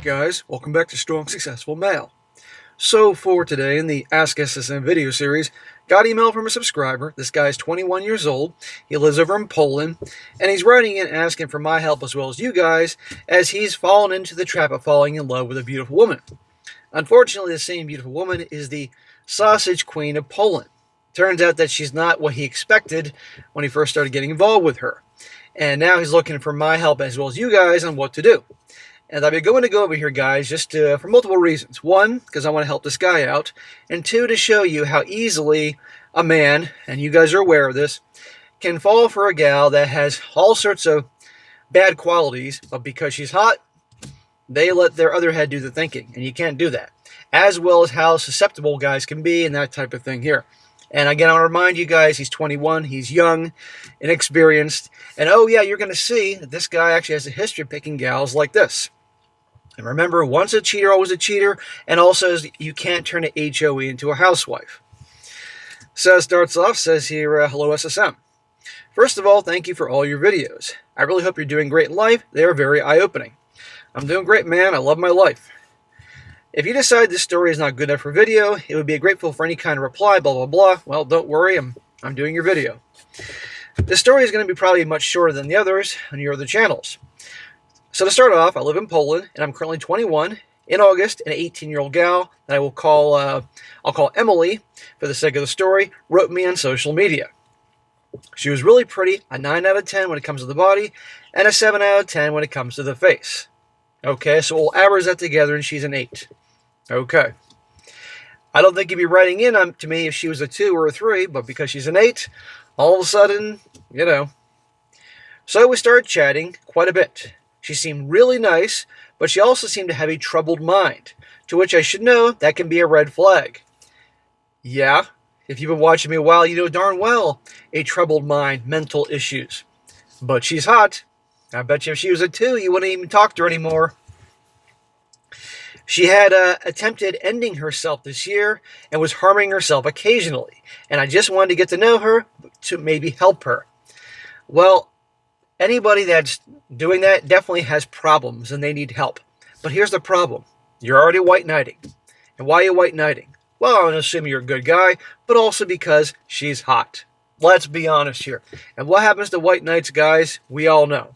guys? Welcome back to Strong Successful Male. So for today in the Ask SSM video series, got email from a subscriber. This guy's 21 years old. He lives over in Poland, and he's writing in asking for my help as well as you guys, as he's fallen into the trap of falling in love with a beautiful woman. Unfortunately, the same beautiful woman is the sausage queen of Poland. Turns out that she's not what he expected when he first started getting involved with her. And now he's looking for my help as well as you guys on what to do. And I've been going to go over here, guys, just for multiple reasons. One, because I want to help this guy out. And two, to show you how easily a man, and you guys are aware of this, can fall for a gal that has all sorts of bad qualities, but because she's hot, they let their other head do the thinking. And you can't do that. As well as how susceptible guys can be and that type of thing here. And again, I want to remind you guys, he's 21, he's young, inexperienced, and oh yeah, you're going to see that this guy actually has a history of picking gals like this. And remember, once a cheater, always a cheater, and also you can't turn an HOE into a housewife. So it starts off, says here, hello SSM. First of all, thank you for all your videos. I really hope you're doing great in life. They are very eye-opening. I'm doing great, man. I love my life. If you decide this story is not good enough for video, it would be grateful for any kind of reply, blah, blah, blah. Well, don't worry, I'm doing your video. This story is going to be probably much shorter than the others on your other channels. So to start off, I live in Poland, and I'm currently 21. In August, an 18-year-old gal that I'll call Emily, for the sake of the story, wrote me on social media. She was really pretty, a 9 out of 10 when it comes to the body, and a 7 out of 10 when it comes to the face. Okay, so we'll average that together, and she's an 8. Okay. I don't think you'd be writing in to me if she was a 2 or a 3, but because she's an 8, all of a sudden, you know. So we started chatting quite a bit. She seemed really nice, but she also seemed to have a troubled mind, to which I should know that can be a red flag. Yeah, if you've been watching me a while, you know darn well a troubled mind, mental issues. But she's hot. I bet you if she was a 2, you wouldn't even talk to her anymore. She had attempted ending herself this year and was harming herself occasionally. And I just wanted to get to know her to maybe help her. Well, anybody that's doing that definitely has problems and they need help. But here's the problem. You're already white knighting. And why are you white knighting? Well, I'm assuming you're a good guy, but also because she's hot. Let's be honest here. And what happens to white knights, guys, we all know.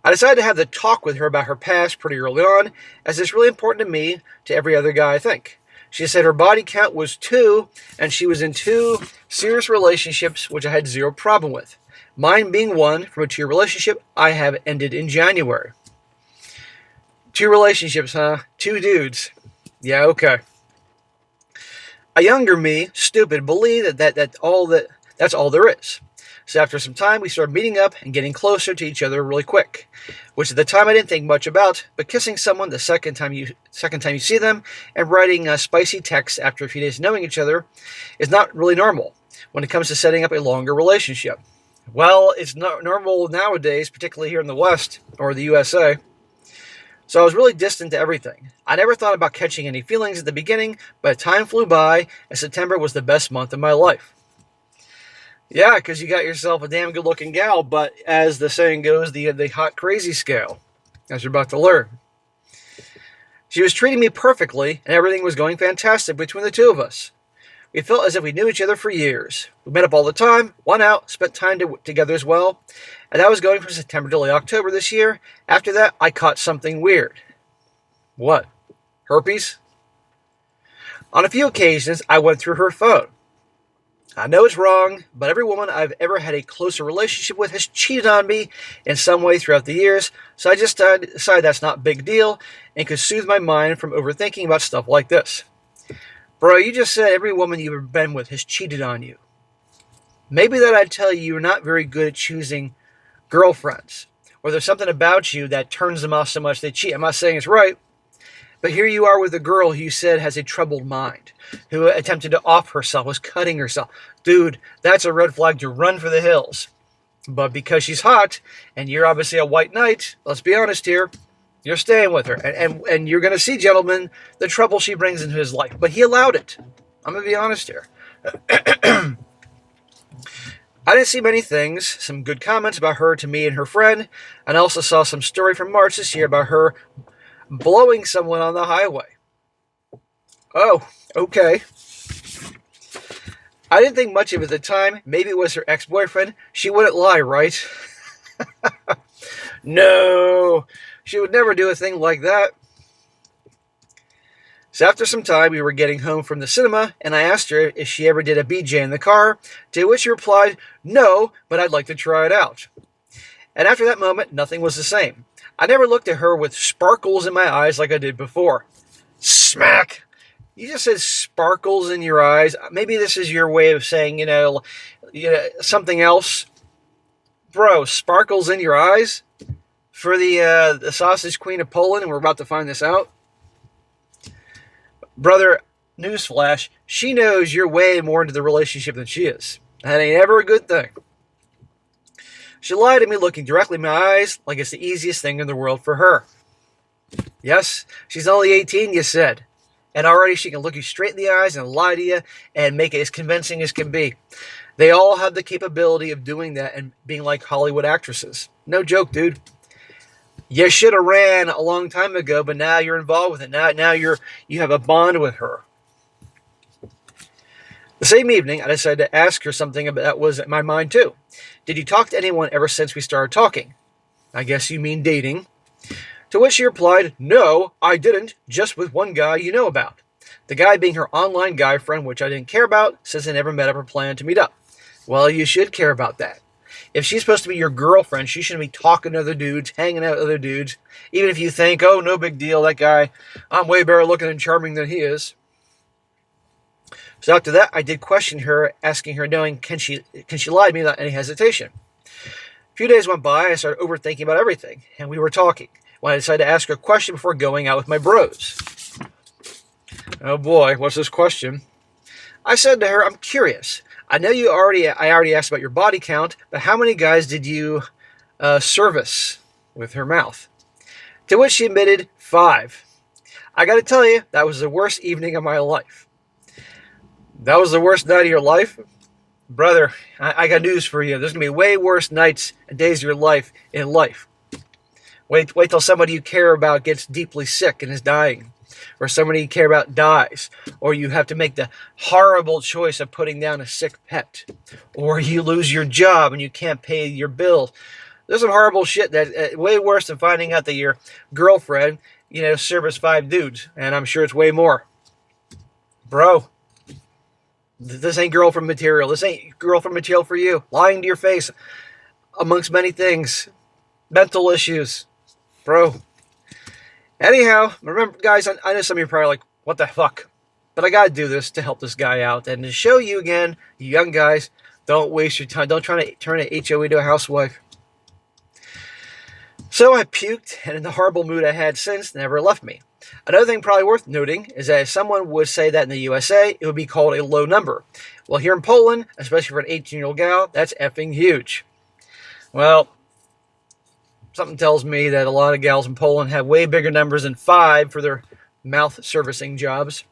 I decided to have the talk with her about her past pretty early on, as it's really important to me, to every other guy, I think. She said her body count was 2, and she was in 2 serious relationships, which I had 0 problem with. Mine being 1 from a 2-year relationship I have ended in January. 2 relationships, huh? 2 dudes. Yeah, okay. A younger me, stupid, believed that's all there is. So after some time, we started meeting up and getting closer to each other really quick, which at the time I didn't think much about, but kissing someone the second time you see them and writing spicy texts after a few days knowing each other is not really normal when it comes to setting up a longer relationship. Well, it's not normal nowadays, particularly here in the West or the USA. So I was really distant to everything. I never thought about catching any feelings at the beginning, but time flew by, and September was the best month of my life. Yeah, because you got yourself a damn good-looking gal, but as the saying goes, the hot crazy scale, as you're about to learn. She was treating me perfectly, and everything was going fantastic between the two of us. We felt as if we knew each other for years. We met up all the time, went out, spent time together as well, and that was going from September to late October this year. After that, I caught something weird. What? Herpes? On a few occasions, I went through her phone. I know it's wrong, but every woman I've ever had a closer relationship with has cheated on me in some way throughout the years, so I just decided that's not a big deal and could soothe my mind from overthinking about stuff like this. Bro, you just said every woman you've ever been with has cheated on you. Maybe that I'd tell you you're not very good at choosing girlfriends, or there's something about you that turns them off so much they cheat. I'm not saying it's right. But here you are with a girl who you said has a troubled mind, who attempted to off herself, was cutting herself. Dude, that's a red flag to run for the hills. But because she's hot, and you're obviously a white knight, let's be honest here, you're staying with her. And you're going to see, gentlemen, the trouble she brings into his life. But he allowed it. I'm going to be honest here. I didn't see many things, some good comments about her to me and her friend, and I also saw some story from March this year about her blowing someone on the highway. Oh, okay. I didn't think much of it at the time. Maybe it was her ex-boyfriend. She wouldn't lie, right? No, she would never do a thing like that. So after some time, we were getting home from the cinema, and I asked her if she ever did a BJ in the car, to which she replied, no, but I'd like to try it out. And after that moment, nothing was the same. I never looked at her with sparkles in my eyes like I did before. Smack! You just said sparkles in your eyes. Maybe this is your way of saying, something else. Bro, sparkles in your eyes? For the sausage queen of Poland, and we're about to find this out? Brother, newsflash, she knows you're way more into the relationship than she is. That ain't ever a good thing. She lied to me looking directly in my eyes like it's the easiest thing in the world for her. Yes, she's only 18, you said. And already she can look you straight in the eyes and lie to you and make it as convincing as can be. They all have the capability of doing that and being like Hollywood actresses. No joke, dude. You should have ran a long time ago, but now you're involved with it. Now you have a bond with her. The same evening, I decided to ask her something that was in my mind too. Did you talk to anyone ever since we started talking? I guess you mean dating. To which she replied, no, I didn't, just with one guy you know about. The guy being her online guy friend, which I didn't care about since I never met up or planned to meet up. Well, you should care about that. If she's supposed to be your girlfriend, she shouldn't be talking to other dudes, hanging out with other dudes. Even if you think, oh, no big deal, that guy, I'm way better looking and charming than he is. So after that, I did question her, asking her, knowing, can she lie to me without any hesitation? A few days went by, I started overthinking about everything, and we were talking, when I decided to ask her a question before going out with my bros. Oh boy, what's this question? I said to her, I'm curious. I know I already asked about your body count, but how many guys did you service with her mouth? To which she admitted 5. I got to tell you, that was the worst evening of my life. That was the worst night of your life? Brother, I got news for you. There's going to be way worse nights and days of your life in life. Wait till somebody you care about gets deeply sick and is dying. Or somebody you care about dies. Or you have to make the horrible choice of putting down a sick pet. Or you lose your job and you can't pay your bills. There's some horrible shit that way worse than finding out that your girlfriend, serviced 5 dudes. And I'm sure it's way more. Bro, this ain't girlfriend material. This ain't girlfriend material for you. Lying to your face, amongst many things. Mental issues. Bro. Anyhow, remember, guys, I know some of you are probably like, what the fuck? But I got to do this to help this guy out. And to show you again, you young guys, don't waste your time. Don't try to turn an HOE to a housewife. So I puked, and in the horrible mood I had since, never left me. Another thing probably worth noting is that if someone would say that in the USA, it would be called a low number. Well, here in Poland, especially for an 18-year-old gal, that's effing huge. Well, something tells me that a lot of gals in Poland have way bigger numbers than 5 for their mouth servicing jobs.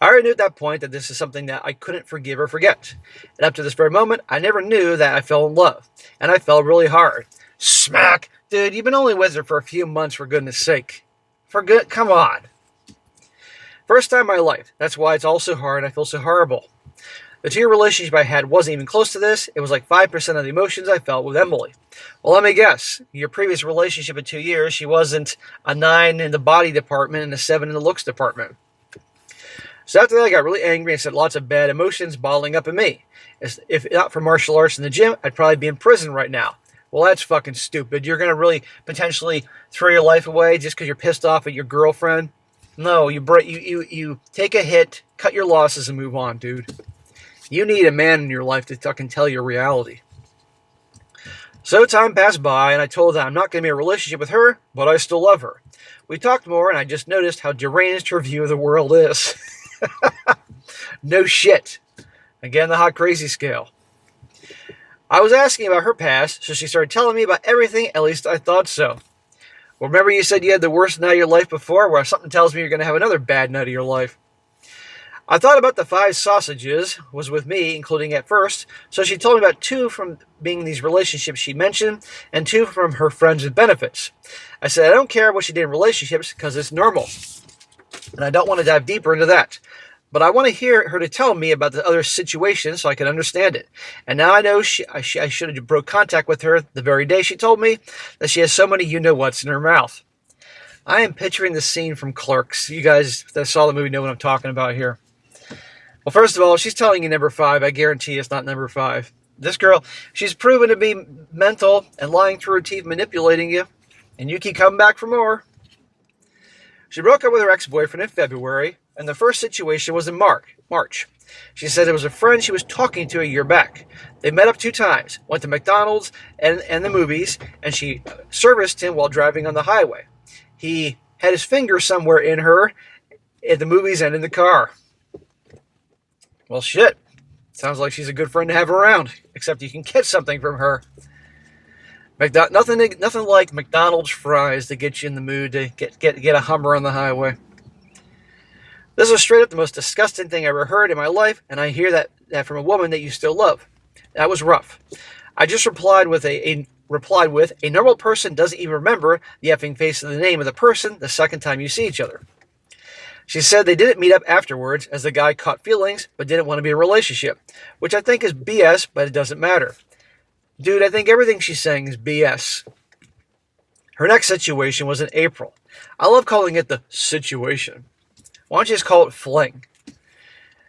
I already knew at that point that this is something that I couldn't forgive or forget. And up to this very moment, I never knew that I fell in love. And I fell really hard. Smack! Dude, you've been only with her for a few months, for goodness sake. Come on. First time in my life. That's why it's all so hard and I feel so horrible. The 2-year relationship I had wasn't even close to this. It was like 5% of the emotions I felt with Emily. Well, let me guess. Your previous relationship in 2 years, she wasn't a 9 in the body department and a 7 in the looks department. So after that, I got really angry and said lots of bad emotions bottling up in me. If not for martial arts in the gym, I'd probably be in prison right now. Well, that's fucking stupid. You're going to really potentially throw your life away just because you're pissed off at your girlfriend? No, you take a hit, cut your losses, and move on, dude. You need a man in your life to fucking tell your reality. So time passed by, and I told her that I'm not going to be in a relationship with her, but I still love her. We talked more, and I just noticed how deranged her view of the world is. No shit. Again, the hot crazy scale. I was asking about her past, so she started telling me about everything, at least I thought so. Well, remember you said you had the worst night of your life before? Well, something tells me you're going to have another bad night of your life. I thought about the 5 sausages was with me, including at first, so she told me about 2 from being these relationships she mentioned, and 2 from her friends with benefits. I said, I don't care what she did in relationships, because it's normal, and I don't want to dive deeper into that. But I want to hear her to tell me about the other situation so I can understand it. And now I know I should have broke contact with her the very day she told me that she has so many you-know-whats in her mouth. I am picturing the scene from Clerks. You guys that saw the movie know what I'm talking about here. Well, first of all, she's telling you number 5. I guarantee it's not number 5. This girl, she's proven to be mental and lying through her teeth, manipulating you. And you keep coming back for more. She broke up with her ex-boyfriend in February, and the first situation was in March. She said it was a friend she was talking to a year back. They met up 2 times, went to McDonald's and the movies, and she serviced him while driving on the highway. He had his finger somewhere in her, at the movies and in the car. Well, shit. Sounds like she's a good friend to have around, except you can get something from her. Nothing like McDonald's fries to get you in the mood to get a Hummer on the highway. This is straight up the most disgusting thing I ever heard in my life, and I hear that from a woman that you still love. That was rough. I just replied with a normal person doesn't even remember the effing face of the name of the person the second time you see each other. She said they didn't meet up afterwards as the guy caught feelings but didn't want to be in a relationship, which I think is BS, but it doesn't matter. Dude, I think everything she's saying is BS. Her next situation was in April. I love calling it the situation. Why don't you just call it fling?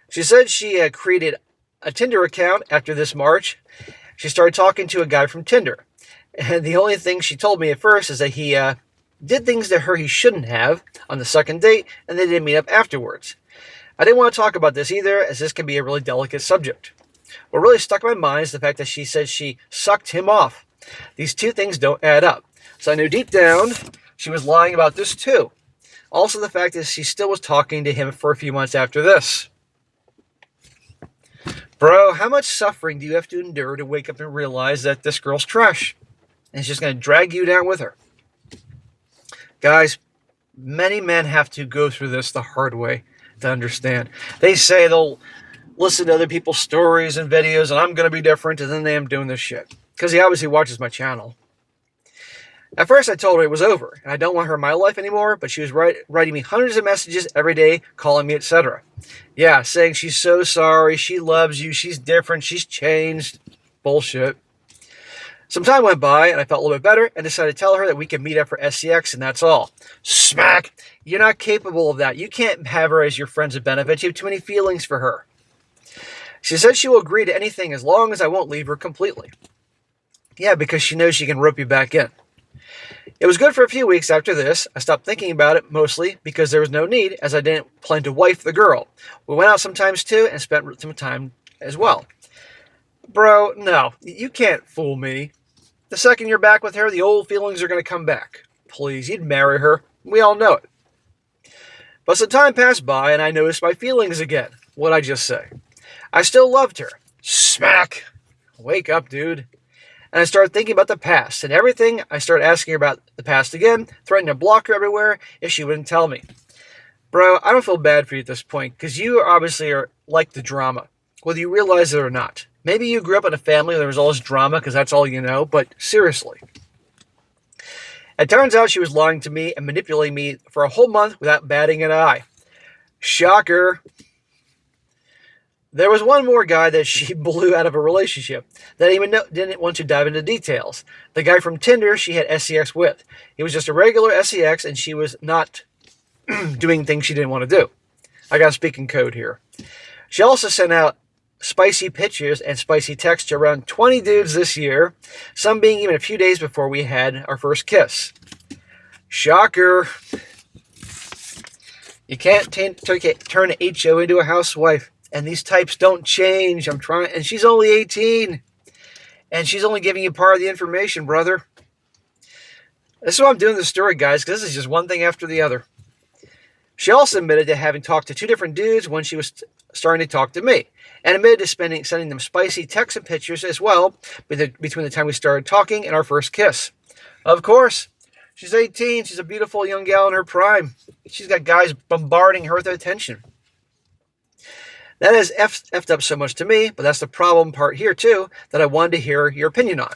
She said she had created a Tinder account after this March. She started talking to a guy from Tinder. And the only thing she told me at first is that he did things to her he shouldn't have on the second date, and they didn't meet up afterwards. I didn't want to talk about this either, as this can be a really delicate subject. What really stuck in my mind is the fact that she said she sucked him off. These 2 things don't add up. So I knew deep down she was lying about this too. Also the fact that she still was talking to him for a few months after this. Bro, how much suffering do you have to endure to wake up and realize that this girl's trash? And it's just going to drag you down with her. Guys, many men have to go through this the hard way to understand. They say they'll listen to other people's stories and videos, and I'm going to be different, and then they am doing this shit. Because he obviously watches my channel. At first, I told her it was over, and I don't want her in my life anymore, but she was writing me hundreds of messages every day, calling me, etc. Yeah, saying she's so sorry, she loves you, she's different, she's changed. Bullshit. Some time went by, and I felt a little bit better, and decided to tell her that we could meet up for SCX, and that's all. Smack! You're not capable of that. You can't have her as your friends with benefits. You have too many feelings for her. She said she will agree to anything as long as I won't leave her completely. Yeah, because she knows she can rope you back in. It was good for a few weeks after this. I stopped thinking about it, mostly because there was no need, as I didn't plan to wife the girl. We went out sometimes too, and spent some time as well. Bro, no, you can't fool me. The second you're back with her, the old feelings are going to come back. Please, you'd marry her. We all know it. But some time passed by, and I noticed my feelings again. What'd I just say? I still loved her. Smack! Wake up, dude. And I started thinking about the past and everything. I started asking her about the past again, threatening to block her everywhere if she wouldn't tell me. Bro, I don't feel bad for you at this point, because you obviously are like the drama, whether you realize it or not. Maybe you grew up in a family where there was all this drama because that's all you know, but seriously. It turns out she was lying to me and manipulating me for a whole month without batting an eye. Shocker. There was one more guy that she blew out of a relationship that I didn't want to dive into details. The guy from Tinder she had SCX with. He was just a regular SCX, and she was not doing things she didn't want to do. I got speaking code here. She also sent out spicy pictures and spicy texts to around 20 dudes this year, some being even a few days before we had our first kiss. Shocker. You can't turn an HO into a housewife. And these types don't change. And she's only 18. And she's only giving you part of the information, brother. This is why I'm doing this story, guys, because this is just one thing after the other. She also admitted to having talked to 2 different dudes when she was starting to talk to me. And admitted to sending them spicy texts and pictures as well between the time we started talking and our first kiss. Of course, she's 18. She's a beautiful young gal in her prime. She's got guys bombarding her with attention. That has effed up so much to me, but that's the problem part here too, that I wanted to hear your opinion on.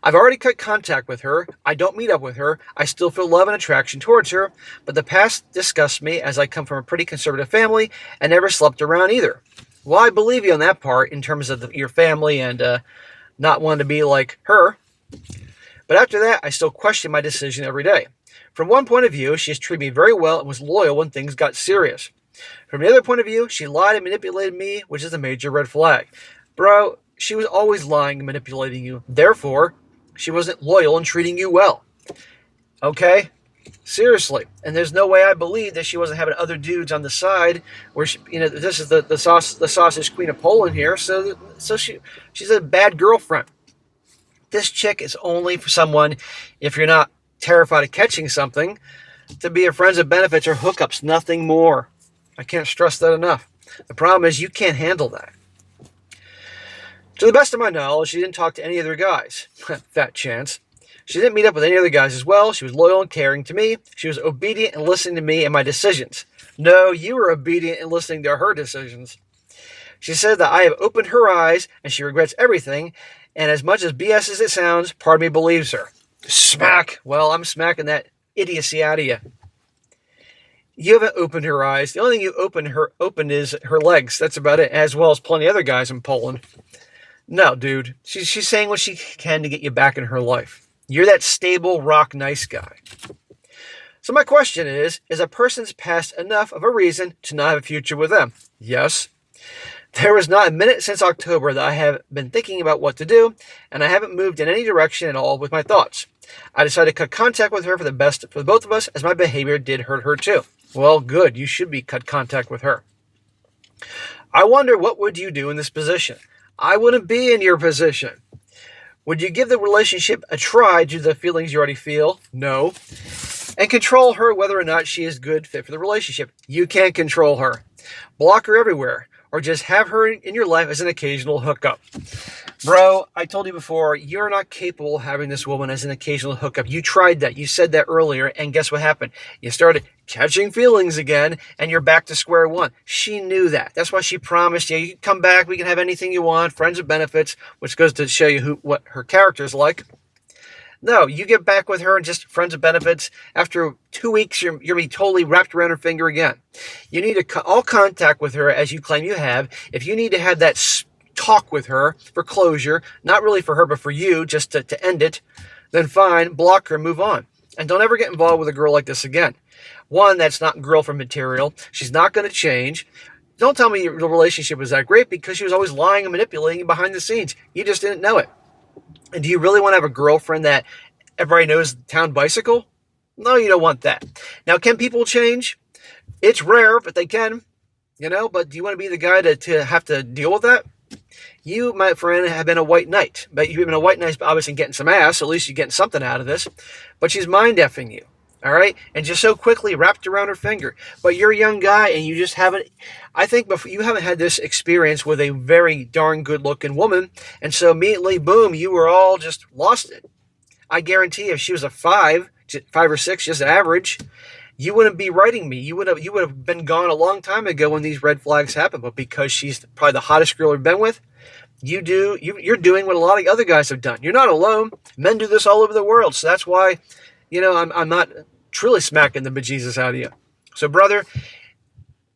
I've already cut contact with her. I don't meet up with her. I still feel love and attraction towards her, but the past disgusts me as I come from a pretty conservative family and never slept around either. Well, I believe you on that part in terms of your family and not wanting to be like her. But after that, I still question my decision every day. From one point of view, she has treated me very well and was loyal when things got serious. From the other point of view, she lied and manipulated me, which is a major red flag. Bro, she was always lying and manipulating you. Therefore, she wasn't loyal and treating you well. Okay? Seriously. And there's no way I believe that she wasn't having other dudes on the side where she, this is the sausage queen of Poland here. So she's a bad girlfriend. This chick is only for someone, if you're not terrified of catching something, to be a friends of benefits or hookups, nothing more. I can't stress that enough. The problem is you can't handle that. To the best of my knowledge, she didn't talk to any other guys. Fat chance. She didn't meet up with any other guys as well. She was loyal and caring to me. She was obedient and listening to me and my decisions. No, you were obedient and listening to her decisions. She said that I have opened her eyes and she regrets everything. And as much as BS as it sounds, part of me believes her. Smack. Well, I'm smacking that idiocy out of you. You haven't opened her eyes. The only thing you opened is her legs. That's about it, as well as plenty of other guys in Poland. No, dude. She's saying what she can to get you back in her life. You're that stable, rock, nice guy. So my question is a person's past enough of a reason to not have a future with them? Yes. There was not a minute since October that I have been thinking about what to do, and I haven't moved in any direction at all with my thoughts. I decided to cut contact with her for the best for both of us, as my behavior did hurt her too. Well, good. You should be cut contact with her. I wonder, what would you do in this position? I wouldn't be in your position. Would you give the relationship a try due to the feelings you already feel? No. And control her whether or not she is a good fit for the relationship? You can't control her. Block her everywhere. Or just have her in your life as an occasional hookup. Bro, I told you before, you're not capable of having this woman as an occasional hookup. You tried that. You said that earlier, and guess what happened? You started catching feelings again, and you're back to square one. She knew that. That's why she promised you, you can come back, we can have anything you want, friends with benefits, which goes to show you what her character is like. No, you get back with her and just friends with benefits. After 2 weeks, you're going to be totally wrapped around her finger again. You need to cut all contact with her as you claim you have. If you need to have that talk with her for closure, not really for her, but for you, just to end it, then fine, block her, move on. And don't ever get involved with a girl like this again. One, that's not girlfriend material. She's not going to change. Don't tell me the relationship was that great because she was always lying and manipulating behind the scenes. You just didn't know it. And do you really want to have a girlfriend that everybody knows town bicycle? No, you don't want that. Now, can people change? It's rare, but they can, but do you want to be the guy to have to deal with that? You, my friend, have been a white knight. But you've been a white knight, obviously getting some ass, so at least you're getting something out of this. But she's mind-effing you, all right? And just so quickly wrapped around her finger. But you're a young guy, and you just haven't, I think before, you haven't had this experience with a very darn good-looking woman. And so immediately, boom, you were all just lost it. I guarantee if she was a 5 or 6, just average, you wouldn't be writing me. You would have been gone a long time ago when these red flags happen. But because she's probably the hottest girl you've been with, you're doing what a lot of other guys have done. You're not alone. Men do this all over the world. So that's why, I'm not truly smacking the bejesus out of you. So, brother,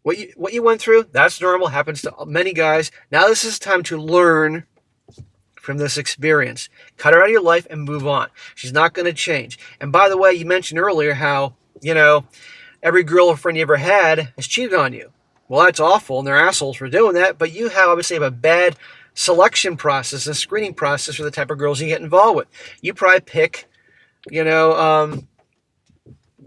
what you went through, that's normal. Happens to many guys. Now this is time to learn from this experience. Cut her out of your life and move on. She's not going to change. And by the way, you mentioned earlier how, every girlfriend you ever had has cheated on you. Well, that's awful, and they're assholes for doing that. But you obviously have a bad selection process and screening process for the type of girls you get involved with. You probably pick,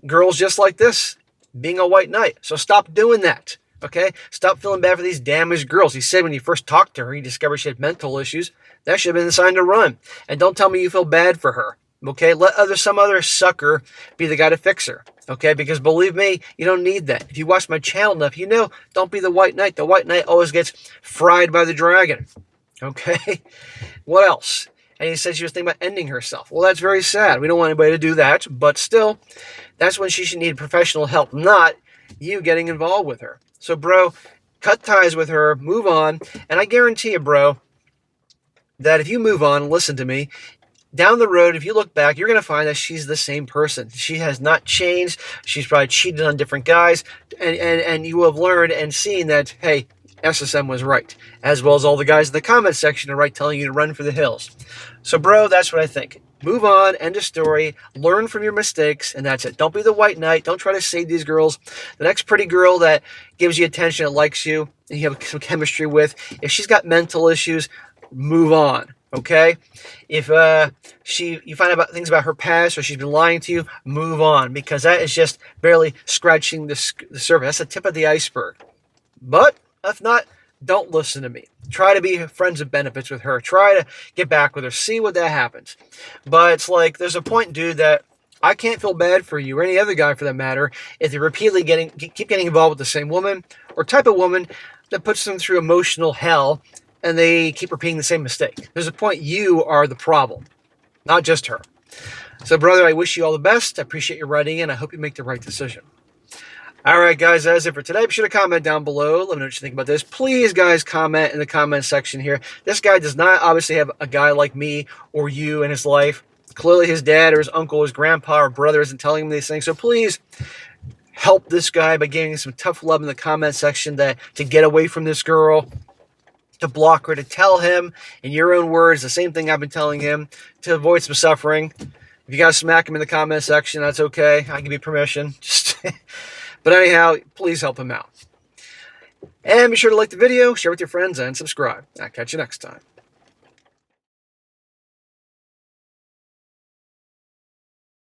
girls just like this, being a white knight. So stop doing that, okay? Stop feeling bad for these damaged girls. He said when you first talked to her, you discovered she had mental issues. That should have been the sign to run. And don't tell me you feel bad for her, okay? Let some other sucker be the guy to fix her, okay? Because believe me, you don't need that. If you watch my channel enough, don't be the white knight. The white knight always gets fried by the dragon, okay? What else? And he said she was thinking about ending herself. Well, that's very sad. We don't want anybody to do that. But still, that's when she should need professional help, not you getting involved with her. So, bro, cut ties with her, move on, and I guarantee you, bro, that if you move on and listen to me, down the road, if you look back, you're going to find that she's the same person. She has not changed. She's probably cheated on different guys. And you will have learned and seen that, hey, SSM was right. As well as all the guys in the comment section are right telling you to run for the hills. So, bro, that's what I think. Move on, end of story, learn from your mistakes, and that's it. Don't be the white knight. Don't try to save these girls. The next pretty girl that gives you attention, that likes you, and you have some chemistry with, if she's got mental issues, move on. Okay, if you find out things about her past or she's been lying to you, move on, because that is just barely scratching the surface. That's the tip of the iceberg. But if not, don't listen to me. Try to be friends with benefits with her. Try to get back with her. See what that happens. But it's like, there's a point, dude, that I can't feel bad for you or any other guy for that matter if they repeatedly keep getting involved with the same woman or type of woman that puts them through emotional hell, and they keep repeating the same mistake. There's a point you are the problem, not just her. So, brother, I wish you all the best. I appreciate you writing in. I hope you make the right decision. All right, guys, that's it for today. Be sure to comment down below. Let me know what you think about this. Please, guys, comment in the comment section here. This guy does not obviously have a guy like me or you in his life. Clearly, his dad or his uncle or his grandpa or brother isn't telling him these things. So please help this guy by giving him some tough love in the comment section to get away from this girl, to block her, to tell him in your own words the same thing I've been telling him, to avoid some suffering. If you guys smack him in the comment section, that's okay. I give you permission. But anyhow, please help him out. And be sure to like the video, share with your friends, and subscribe. I'll catch you next time.